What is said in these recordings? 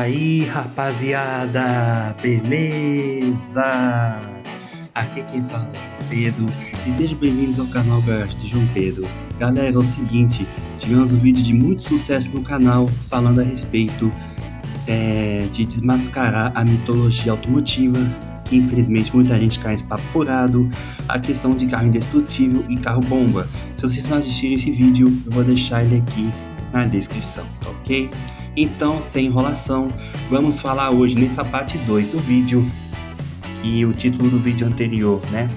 aí, rapaziada, beleza? Aqui quem fala é João Pedro e sejam bem-vindos ao canal Garage de João Pedro. Galera, é o seguinte, tivemos um vídeo de muito sucesso no canal falando a respeito de desmascarar a mitologia automotiva, que infelizmente muita gente cai nesse papo furado, a questão de carro indestrutível e carro bomba. Se vocês não assistirem esse vídeo, eu vou deixar ele aqui na descrição, tá ok? Então, sem enrolação, vamos falar hoje nessa parte 2 do vídeo, e o título do vídeo anterior, né?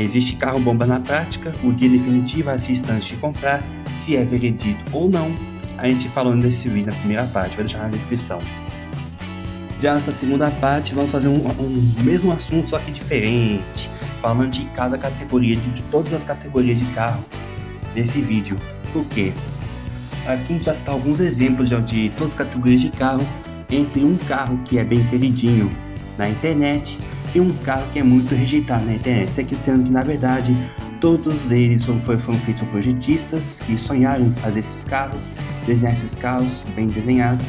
Existe carro bomba na prática, o guia definitivo, assista antes de comprar, se é veredito ou não. A gente falou nesse vídeo na primeira parte, vou deixar na descrição. Já nessa segunda parte, vamos fazer um mesmo assunto, só que diferente, falando de cada categoria, de todas as categorias de carro nesse vídeo. Por quê? Aqui a gente vai citar alguns exemplos de todas as categorias de carro, entre um carro que é bem queridinho na internet e um carro que é muito rejeitado na internet. Isso aqui dizendo que, na verdade, todos eles foram feitos por projetistas que sonharam em fazer esses carros, desenhar esses carros bem desenhados,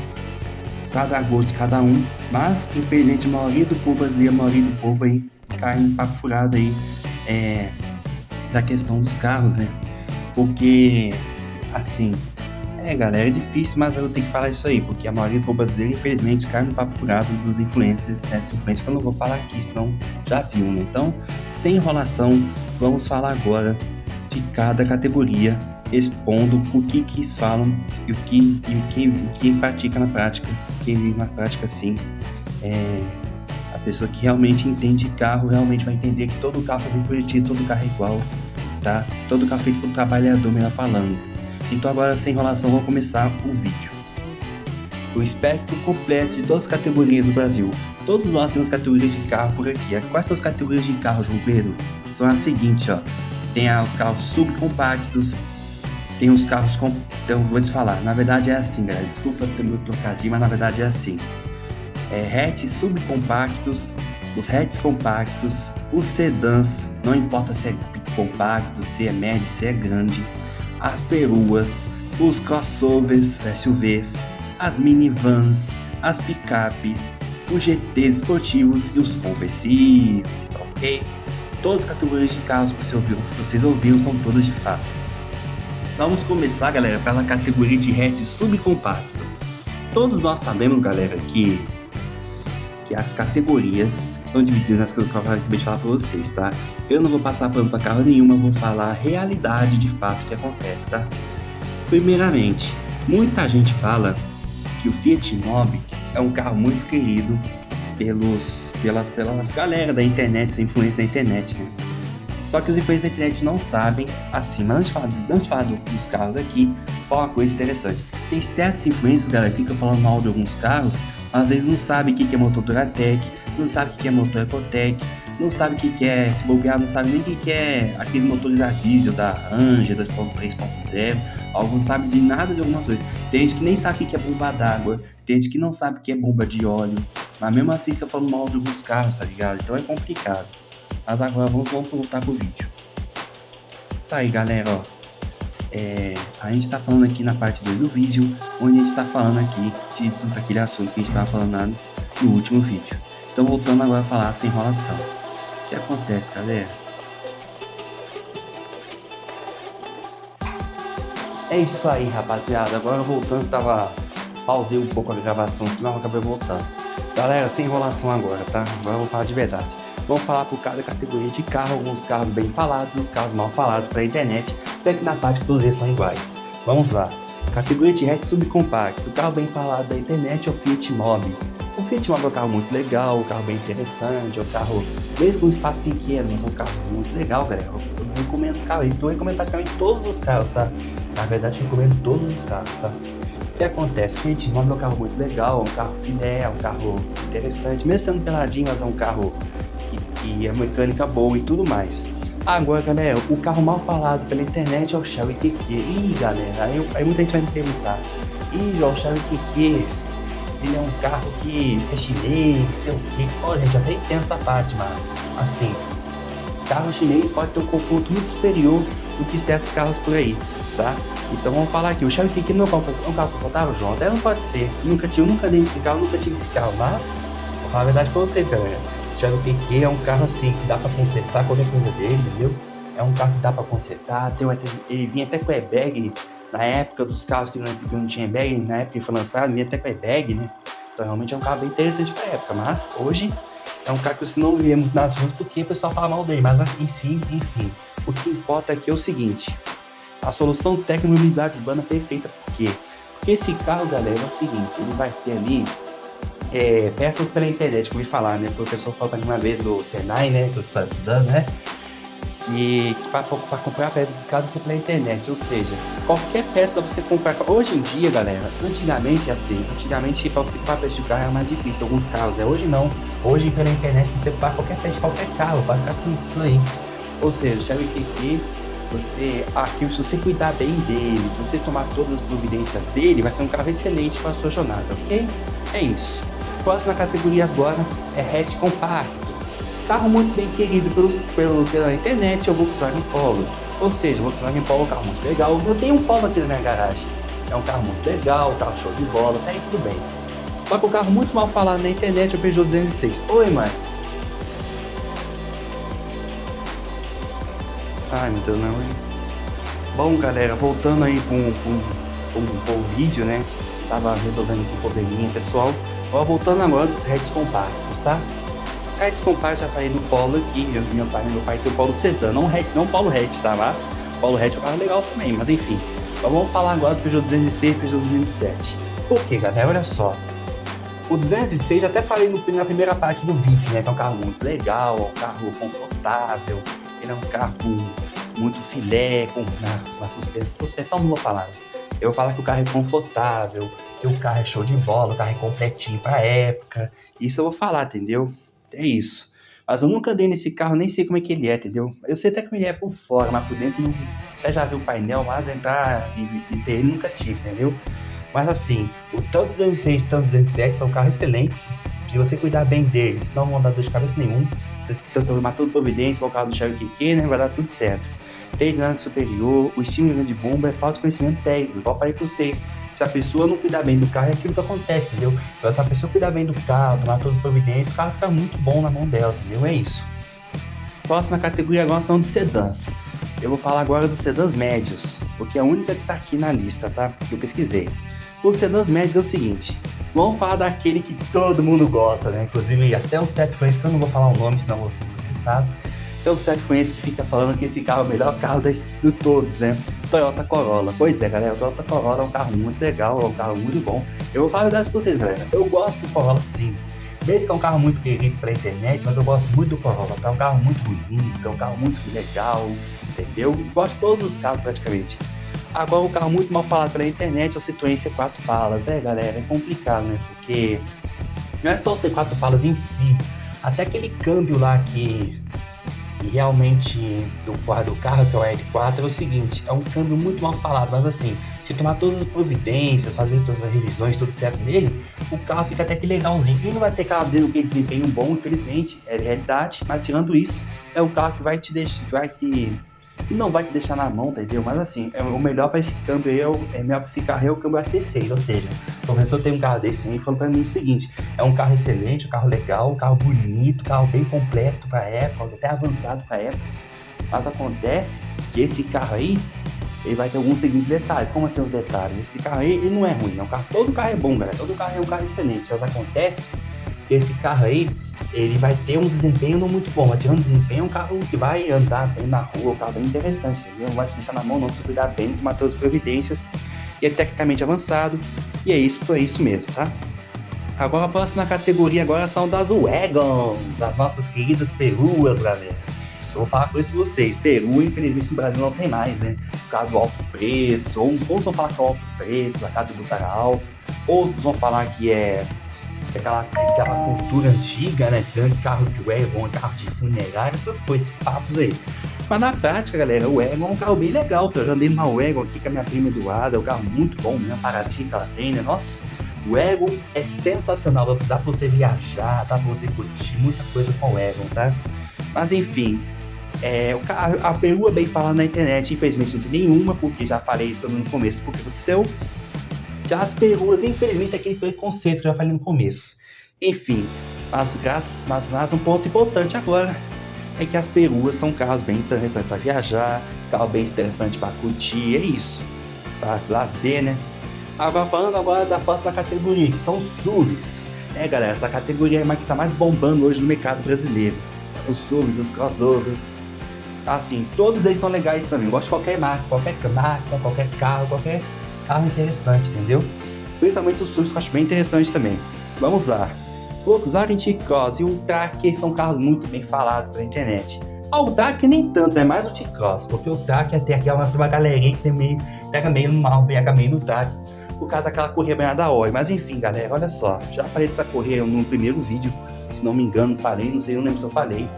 cada gosto de cada um, mas infelizmente a maioria do povo aí cai em papo furado aí da questão dos carros, né? Porque, assim, galera, é difícil, mas eu tenho que falar isso aí, porque a maioria do povo brasileiro, infelizmente, cai no papo furado dos influencers, certos influencers, que eu não vou falar aqui, senão já viu, né? Então, sem enrolação, vamos falar agora de cada categoria, expondo o que eles falam e o que pratica na prática, quem vive na prática, assim, a pessoa que realmente entende carro, realmente vai entender que todo carro é bem projetista, todo carro é igual, tá? Todo carro é feito por trabalhador, melhor falando. Então agora, sem enrolação, vamos começar o vídeo. O espectro completo de todas as categorias do Brasil. Todos nós temos categorias de carro por aqui. Quais são as categorias de carro, João Pedro? São as seguintes, ó. Tem os carros subcompactos, tem os carros então vou te falar, na verdade é assim, galera, desculpa ter meu trocadinho, mas na verdade é assim. Hatches subcompactos, os hatches compactos, os sedãs, não importa se é compacto, se é médio, se é grande, as peruas, os crossovers, SUVs, as minivans, as picapes, os GTs esportivos e os conversíveis, tá ok? Todas as categorias de carros que vocês ouviram são todas de fato. Vamos começar, galera, pela categoria de hatch subcompacto. Todos nós sabemos, galera, que as categorias são divididas nas que eu acabei de falar para vocês, tá? Eu não vou passar pano para carro nenhuma, vou falar a realidade de fato que acontece, tá? Primeiramente, muita gente fala que o Fiat Mobi é um carro muito querido pelas galera da internet, os influencers da internet, né? Só que os influencers da internet não sabem, assim, mas antes de falar dos carros aqui, fala uma coisa interessante. Tem certos influencers, galera, que ficam falando mal de alguns carros, mas às vezes não sabem o que é motor Duratec, não sabem o que é motor Ecotec, não sabem o que é, se bobear, não sabem nem o que é aqueles motores a diesel da Ranger 2.3.0, alguns sabem de nada de algumas coisas. Tem gente que nem sabe o que é bomba d'água, tem gente que não sabe o que é bomba de óleo, mas mesmo assim fica falando mal de alguns carros, tá ligado? Então é complicado. Mas agora vamos voltar pro vídeo. Tá aí, galera, ó. A gente tá falando aqui na parte 2 do vídeo, onde a gente tá falando aqui daquele assunto que a gente tava falando lá no último vídeo. Então, voltando agora a falar sem enrolação. O que acontece, galera? É isso aí, rapaziada. Agora voltando, pausei um pouco a gravação, senão eu acabei voltando. Galera, sem enrolação agora, tá? Agora eu vou falar de verdade. Vamos falar por cada categoria de carro, alguns carros bem falados, uns carros mal falados para a internet, sempre na parte que todos eles são iguais. Vamos lá. Categoria de hatch subcompacto. O carro bem falado da internet é o Fiat Mobi. O Fiat Mobi é um carro muito legal, um carro bem interessante, é um carro, mesmo com um espaço pequeno, mas é um carro muito legal, galera. Eu recomendo esse carro aí, eu recomendo praticamente todos os carros, tá? Na verdade, eu recomendo todos os carros, tá? O que acontece? O Fiat Mobi é um carro muito legal, é um carro filé, é um carro interessante, mesmo sendo peladinho, mas é um carro que é mecânica boa e tudo mais. Agora, galera, o carro mal falado pela internet é o Chery QQ. Ih, galera, aí muita gente vai me perguntar: João, o Chery QQ, ele é um carro que é chinês, sei o quê. Olha, gente, até entendo essa parte, mas, assim, carro chinês pode ter um conforto muito superior do que certos carros por aí. tá? Então vamos falar aqui, o Cherokee não é um carro confortável, João? Até não pode ser. Nunca dei esse carro, nunca tive esse carro, mas vou falar a verdade pra vocês, galera. O Cherokee é um carro assim que dá pra consertar qualquer coisa dele, entendeu? É um carro que dá pra consertar, ele vinha até com airbag na época dos carros que não tinha airbag, na época que foi lançado, vinha até com airbag, né? Então realmente é um carro bem interessante pra época, mas hoje é um carro que você não vê muito nas ruas porque o pessoal fala mal dele, mas em si, enfim, o que importa aqui é o seguinte, a solução técnica de mobilidade urbana perfeita, por quê? Porque esse carro, galera, é o seguinte, ele vai ter ali peças pela internet, que eu ouvi falar, né? O professor falou pra mim uma vez do Senai, né? Que eu estou estudando, né? E para comprar peças desse carro, você pela internet, ou seja, qualquer peça você comprar. Hoje em dia, galera, antigamente assim, para você comprar peça de carro era mais difícil, alguns carros, né? Hoje não, hoje pela internet você compra qualquer peça de qualquer carro, vai ficar tudo aí. Ou seja, já vi que se você cuidar bem dele, se você tomar todas as providências dele, vai ser um carro excelente para a sua jornada, ok? É isso. Próxima categoria agora é hatch compacto. Carro muito bem querido pela internet é o Volkswagen Polo. Ou seja, o Volkswagen Polo é um carro muito legal. Eu tenho um Polo aqui na minha garagem. É um carro muito legal, um carro show de bola, tá aí tudo bem. Só que o carro muito mal falado na internet é o Peugeot 206. Oi, mãe. Ai, meu Deus, não. Bom, galera, voltando aí com o vídeo, né? Tava resolvendo aqui um probleminha pessoal. Voltando agora dos hatches compactos, tá? Hatch compactos, já falei do Polo aqui. Meu pai tem o Polo Sedan, não o Polo hatch, tá? Mas o Polo hatch é um carro legal também, mas enfim. Então vamos falar agora do Peugeot 206 e Peugeot 207. Por quê, galera? Olha só. O 206, até falei na primeira parte do vídeo, né? Que é um carro muito legal, é um carro confortável, ele é um carro muito filé, com uma suspensão não vou falar. Eu vou falar que o carro é confortável, que o carro é show de bola, o carro é completinho pra época. Isso eu vou falar, entendeu? É isso. Mas eu nunca andei nesse carro, nem sei como é que ele é, entendeu? Eu sei até como ele é por fora, mas por dentro não. Até já vi o painel, mas entrar e ter ele nunca tive, entendeu? Mas assim, o tanto 206 e tanto 207 são carros excelentes. Se você cuidar bem deles, não vão dar dor de cabeça nenhum. Se você tomar toda providência, com o carro do Cherokee, né? Vai dar tudo certo. Tem dinâmica superior, o estímulo de bomba é falta de conhecimento técnico. Igual eu falei pra vocês. Se a pessoa não cuidar bem do carro, é aquilo que acontece, entendeu? Então, se a pessoa cuidar bem do carro, tomar todas as providências, o carro fica muito bom na mão dela, entendeu? É isso. Próxima categoria agora são dos sedãs. Eu vou falar agora dos sedãs médios, porque é a única que tá aqui na lista, tá? Que eu pesquisei. Os sedãs médios é o seguinte, vamos falar daquele que todo mundo gosta, né? Inclusive até o Seth Francis, que eu não vou falar o nome, senão você sabe. Então o Seth Francis que fica falando que esse carro é o melhor carro de todos, né? Toyota Corolla. Pois é, galera, o Toyota Corolla é um carro muito legal, é um carro muito bom. Eu vou falar a verdade pra vocês, galera. Eu gosto do Corolla sim. Mesmo que é um carro muito querido pela internet, mas eu gosto muito do Corolla. É um carro muito bonito, é um carro muito legal, entendeu? Eu gosto de todos os carros praticamente. Agora um carro muito mal falado pela internet é o Citroën C4 Palas. Galera, é complicado, né? Porque não é só o C4 Palas em si. Até aquele câmbio lá que realmente do carro, que é o R4, é o seguinte, é um câmbio muito mal falado, mas assim, se tomar todas as providências, fazer todas as revisões, tudo certo nele, o carro fica até que legalzinho. E não vai ter carro dele que desempenho bom, infelizmente, é realidade, mas tirando isso, é um carro que vai te deixar, não vai te deixar na mão, entendeu? Mas assim, o melhor para esse câmbio aí, melhor para esse carro é o câmbio AT6, ou seja, o professor tem um carro desse também, falou para mim o seguinte, é um carro excelente, um carro legal, um carro bonito, um carro bem completo para a época, até avançado para a época, mas acontece que esse carro aí, ele vai ter alguns seguintes detalhes. Como assim os detalhes? Esse carro aí, ele não é ruim, todo carro é bom, galera, todo carro é um carro excelente, mas acontece que esse carro aí, ele vai ter um desempenho não muito bom, mas tirando desempenho, é um carro que vai andar bem na rua, um carro bem interessante, entendeu? Não vai te deixar na mão não, se cuidar bem, tomar todas as providências, e é tecnicamente avançado, e é isso mesmo, tá? Agora a próxima categoria agora são das Wagons, das nossas queridas peruas, galera. Eu vou falar com isso pra vocês, Peru, infelizmente no Brasil não tem mais, né? Por causa do alto preço, ou uns vão falar que é o alto preço, a casa do cara alto, outros vão falar que é aquela cultura antiga, né? Dizendo que carro de wagon é carro de funerária, essas coisas, esses papos aí. Mas na prática, galera, o wagon é um carro bem legal. Eu já andei numa wagon aqui com a minha prima Eduarda, é um carro muito bom, né? Paraty que ela tem, né? Nossa, o wagon é sensacional, dá pra você viajar, dá pra você curtir muita coisa com o wagon, tá? Mas enfim, A perua bem falada na internet, infelizmente não tem nenhuma, porque já falei sobre no começo porque aconteceu. Já as peruas, infelizmente, tem aquele preconceito que eu já falei no começo. Enfim, mas um ponto importante agora é que as peruas são carros bem interessantes para viajar, carro bem interessante para curtir, é isso, para lazer, né? Agora falando agora da próxima categoria, que são os SUVs. Galera, essa categoria é a que tá mais bombando hoje no mercado brasileiro. Os SUVs, os crossovers. Assim, todos eles são legais também. Eu gosto de qualquer máquina, qualquer carro interessante, entendeu? Principalmente os SUVs que eu acho bem interessante também. Vamos lá. Volkswagen T-Cross e o Tracker são carros muito bem falados pela internet. O Tracker nem tanto, é mais o T-Cross, porque o Tracker tem aqui uma galerinha que pega meio no mal, pega meio no Tracker, por causa daquela correia banhada da óleo. Mas enfim, galera, olha só, já falei dessa correia no primeiro vídeo, se não me engano, falei, não sei, eu não lembro se eu falei.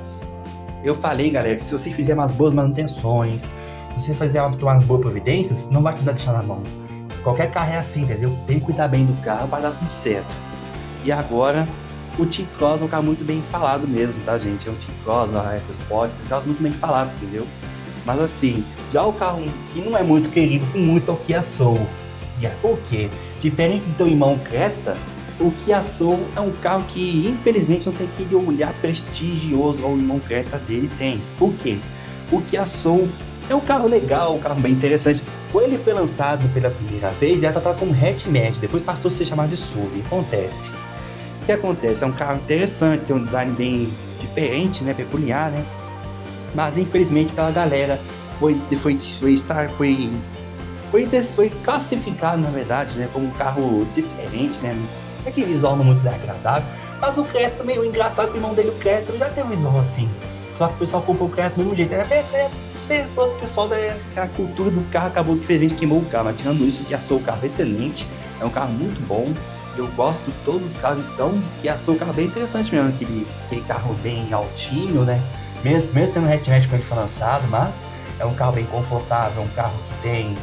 Eu falei, galera, que se você fizer umas boas manutenções, se você fizer umas boas providências, não vai precisar deixar na mão. Qualquer carro é assim, entendeu? Tem que cuidar bem do carro para dar tudo certo. E agora, o T-Cross é um carro muito bem falado mesmo, tá, gente? É um T-Cross, a EcoSport, esses carros muito bem falados, entendeu? Mas assim, já o carro que não é muito querido por muitos é o Kia Soul. E é por quê? Diferente do teu irmão Creta, o Kia Soul é um carro que, infelizmente, não tem aquele olhar prestigioso ao irmão Creta dele tem. Por quê? O Kia Soul é um carro legal, um carro bem interessante. Quando ele foi lançado pela primeira vez, ele era tratado como hatch médio, depois passou a ser chamado de SUV. O que acontece? É um carro interessante, tem um design bem diferente, né, peculiar, né? Mas infelizmente pela galera foi classificado, na verdade, né, como um carro diferente, né? É aquele visual não muito agradável. Mas o Creta também, o engraçado é que o irmão dele, o Creta, já tem um visual assim. Só que o pessoal comprou o Creta do mesmo jeito. O pessoal da cultura do carro acabou que infelizmente queimou o carro. Mas tirando isso, que assou o carro excelente, é um carro muito bom. Eu gosto de todos os carros, então, que assou o carro bem interessante mesmo. Aquele carro bem altinho, né? Mesmo sendo um hatchback quando ele foi lançado, mas é um carro bem confortável, um carro que tem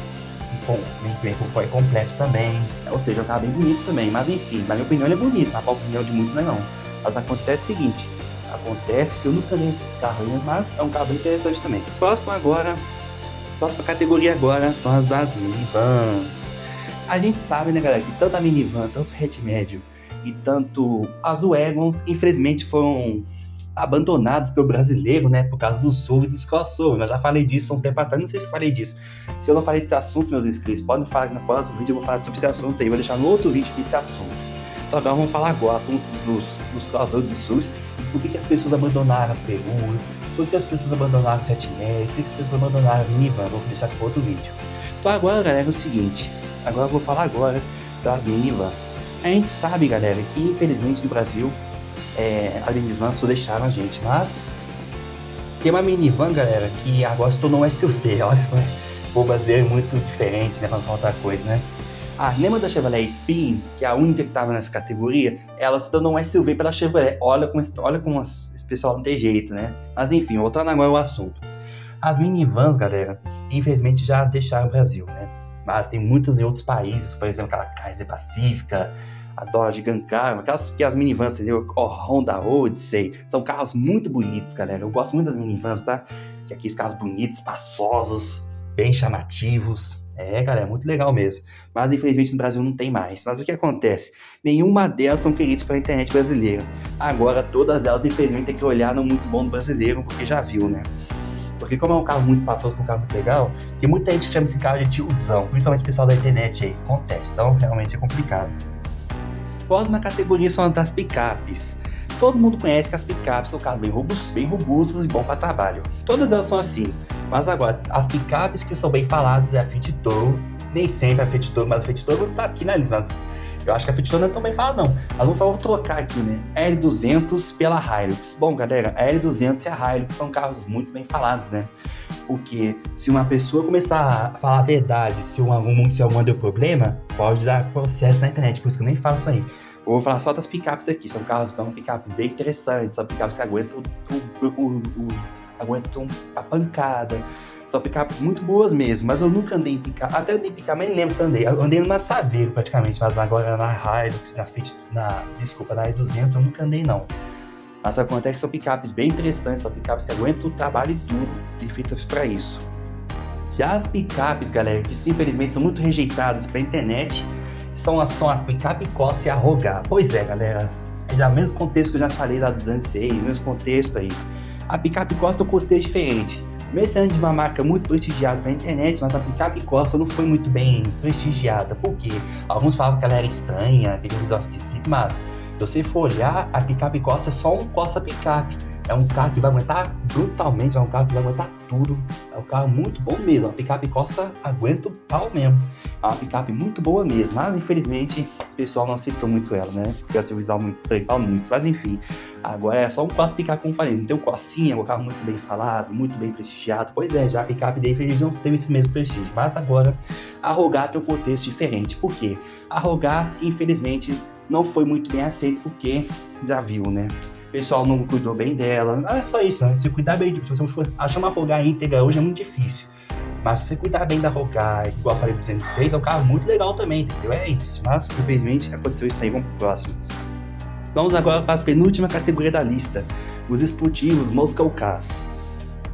bem completo também. Ou seja, é um carro bem bonito também. Mas enfim, na minha opinião ele é bonito, na opinião de muitos não. Mas acontece o seguinte, acontece que eu nunca vi esses carros aí, mas é um carro bem interessante também. Próxima categoria agora são as das minivans. A gente sabe, né, galera, que tanto a minivan, tanto o hatch médio e tanto as wagons, infelizmente foram abandonados pelo brasileiro, né, por causa dos SUV e dos crossovers. Eu já falei disso há um tempo atrás, não sei se falei disso. Se eu não falei desse assunto, meus inscritos, podem falar que no próximo vídeo eu vou falar sobre esse assunto aí, vou deixar no outro vídeo esse assunto. Então agora vamos falar agora, assunto dos crossovers e dos SUVs, por que as pessoas abandonaram as peruas, por que as pessoas abandonaram os hatch médios, por que as pessoas abandonaram as minivans, vou deixar isso para outro vídeo. Então agora, galera, é o seguinte, agora eu vou falar agora das minivans. A gente sabe, galera, que infelizmente no Brasil as minivans só deixaram a gente, mas tem uma minivan, galera, que agora se tornou um SUV. Olha, o brasileiro é muito diferente, né, pra não falar outra coisa, né? Lembra da Chevrolet Spin, que é a única que tava nessa categoria? Ela se tornou um SUV pela Chevrolet. Olha como esse pessoal não tem jeito, né? Mas enfim, voltando agora ao assunto. As minivans, galera, infelizmente já deixaram o Brasil, né? Mas tem muitas em outros países, por exemplo, aquela Chrysler Pacifica, a Dodge Grand Caravan, aquelas que as minivans, entendeu? Honda Odyssey, são carros muito bonitos, galera. Eu gosto muito das minivans, tá? Que aqueles carros bonitos, espaçosos, bem chamativos. Galera, é muito legal mesmo. Mas infelizmente no Brasil não tem mais. Mas o que acontece? Nenhuma delas são queridas pela internet brasileira. Agora todas elas infelizmente tem que olhar no muito bom do brasileiro, porque já viu, né? Porque como é um carro muito espaçoso, um carro muito legal, tem muita gente que chama esse carro de tiozão, principalmente o pessoal da internet aí. Acontece, então realmente é complicado. Próxima categoria são as das picapes. Todo mundo conhece que as picapes são carros bem robustos e bons para trabalho. Todas elas são assim. Mas agora, as picapes que são bem faladas é a Fiat Toro. Nem sempre a Fiat Toro, mas a Fiat Toro tá aqui na lista. Mas eu acho que a Fiat Toro não é tão bem falada, não. Mas vou trocar aqui, né? A L200 pela Hilux. Bom, galera, a L200 e a Hilux são carros muito bem falados, né? Porque se uma pessoa começar a falar a verdade, se alguma deu problema, pode dar processo na internet. Por isso que eu nem falo isso aí. Eu vou falar só das picapes aqui. São picapes bem interessantes. São picapes que aguentam a pancada. São picapes muito boas mesmo. Mas eu nunca andei em picape. Até andei em picape, mas nem lembro se andei. Eu andei numa Saveiro praticamente. Mas agora na Hilux, na L200 eu nunca andei não. Mas acontece que são picapes bem interessantes, são picapes que aguentam o trabalho duro e feitas para isso. Já as picapes, galera, que infelizmente são muito rejeitadas pela internet, são as picape Corsa e a Rogar. Pois é, galera, é já o mesmo contexto que eu já falei lá do 206, mesmo contexto aí. A picape Corsa é um contexto diferente. Mesmo sendo de uma marca muito prestigiada pela internet, mas a picape Corsa não foi muito bem prestigiada. Por quê? Alguns falavam que ela era estranha, teve um visual esquisito, mas se você for olhar, a picape Corsa é só um Corsa picape. É um carro que vai aguentar brutalmente, é um carro que vai aguentar tudo. É um carro muito bom mesmo. A picape Corsa aguenta o pau mesmo. É uma picape muito boa mesmo. Mas infelizmente o pessoal não aceitou muito ela, né? Porque ela tem um visual muito estranho para muitos. Mas enfim, agora é só um Corsa picape, como eu falei. Não tem um Corsinha, é um carro muito bem falado, muito bem prestigiado. Pois é, já a picape dele infelizmente não teve esse mesmo prestígio. Mas agora a Rogar tem um contexto diferente. Por quê? A Rogar, infelizmente, não foi muito bem aceita porque já viu, né? O pessoal não cuidou bem dela. Não é só isso, né? Se cuidar bem, se você for achar uma Rogar íntegra hoje é muito difícil. Mas se você cuidar bem da Rogar, igual eu falei pro 206, é um carro muito legal também, entendeu? É isso. Mas, infelizmente, aconteceu isso aí. Vamos pro próximo. Vamos agora para a penúltima categoria da lista. Os esportivos Muscle Cars.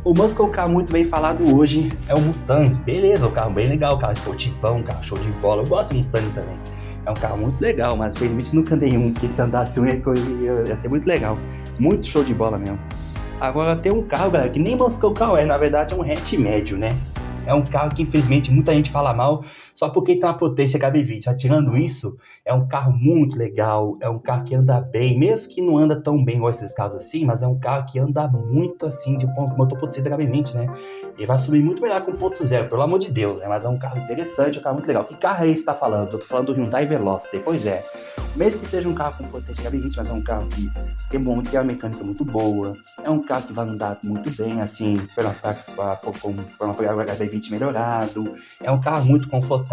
O Muscle Car muito bem falado hoje é o Mustang. Beleza, um carro bem legal, um carro esportivão, um carro show de bola. Eu gosto do Mustang também. É um carro muito legal, mas infelizmente nunca andei um, porque se andasse um ia ser muito legal. Muito show de bola mesmo. Agora tem um carro, galera, que nem Muscle Car é, na verdade é um hatch médio, né? É um carro que infelizmente muita gente fala mal só porque tem uma potência HB20. Tirando isso, é um carro muito legal, é um carro que anda bem, mesmo que não anda tão bem igual esses carros assim, mas é um carro que anda muito assim de motor potência HB20, né? Ele vai subir muito melhor com 1.0, pelo amor de Deus, né? Mas é um carro interessante, é um carro muito legal. Que carro é esse que tá falando? Eu tô falando do Hyundai Veloster. Pois é, mesmo que seja um carro com potência HB20, mas é um carro que tem uma mecânica muito boa, é um carro que vai andar muito bem, assim, por uma HB20 melhorado, é um carro muito confortável.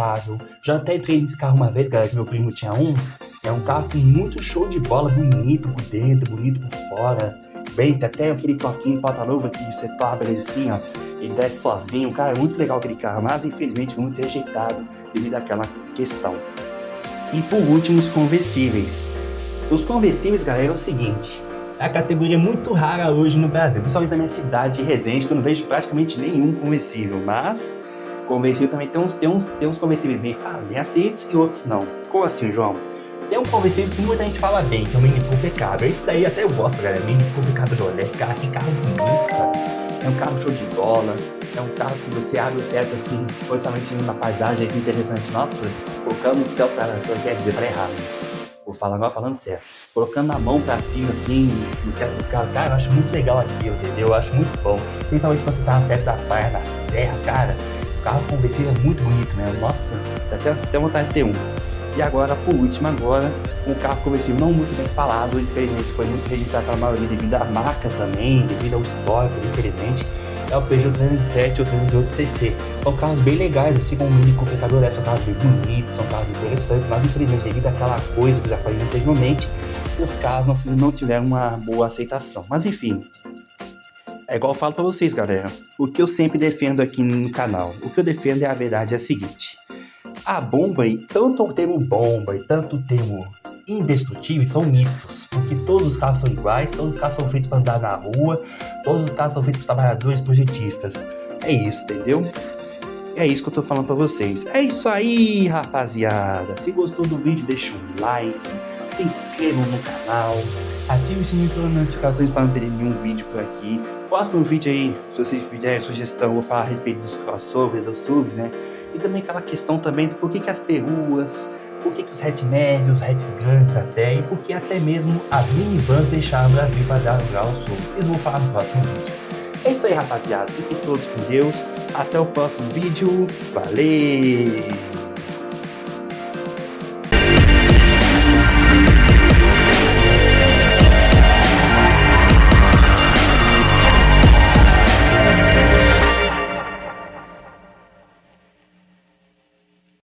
Já até entrei nesse carro uma vez, galera, que meu primo tinha um. É um carro com muito show de bola, bonito por dentro, bonito por fora. Bem, tem até aquele toquinho porta-luva que você torna ele assim, ó, e desce sozinho. Cara, é muito legal aquele carro, mas infelizmente foi muito rejeitado devido àquela questão. E por último, os conversíveis. Os conversíveis, galera, é o seguinte: é a categoria muito rara hoje no Brasil, principalmente na minha cidade de Resende, que eu não vejo praticamente nenhum conversível, mas conversível também tem uns conversíveis bem aceitos e outros não. Como assim, João? Tem um conversível que muita gente fala bem, que é o Mini Cooper Cabrio. Esse daí até eu gosto, galera. Mini Cooper Cabriolet, cara, que carro bonito, cara. É um carro show de bola, é um carro que você abre o teto assim, principalmente na paisagem, é interessante. Nossa, colocando no céu para errar, né? Vou falar agora falando certo. Colocando a mão pra cima assim, no teto do carro, cara, eu acho muito legal aquilo, entendeu? Eu acho muito bom. Principalmente quando você tá perto da praia, na serra, cara. O carro conversível é muito bonito mesmo. Nossa, dá até vontade de ter um. E agora, por último, um carro conversível não muito bem falado, infelizmente foi muito rejeitado pela maioria devido à marca também, devido ao histórico, infelizmente, é o Peugeot 307 ou 308 CC. São carros bem legais, assim como o Mini Cooper Cabriolet, são carros bem bonitos, são carros interessantes, mas infelizmente devido àquela coisa que eu já falei anteriormente, os carros não tiveram uma boa aceitação. Mas enfim, é igual eu falo pra vocês, galera, o que eu sempre defendo aqui no canal, o que eu defendo é a verdade, é a seguinte: a bomba, e tanto o termo bomba e tanto o termo indestrutível são mitos, porque todos os carros são iguais, todos os carros são feitos para andar na rua, todos os carros são feitos para trabalhadores, projetistas. É isso, entendeu? É isso que eu tô falando para vocês. É isso aí, rapaziada. Se gostou do vídeo, deixa um like, se inscrevam no canal, ative o sininho para notificações para não perder nenhum vídeo por aqui. Próximo vídeo aí, se vocês tiverem sugestão, eu vou falar a respeito dos crossovers, dos subs, né? E também aquela questão também do porquê que as peruas, porquê que os hatch médios, os hatches grandes até, e porquê até mesmo as minivans deixaram o Brasil para dar lugar aos subs. Isso eu vou falar no próximo vídeo. É isso aí, rapaziada. Fiquem todos com Deus. Até o próximo vídeo. Valeu!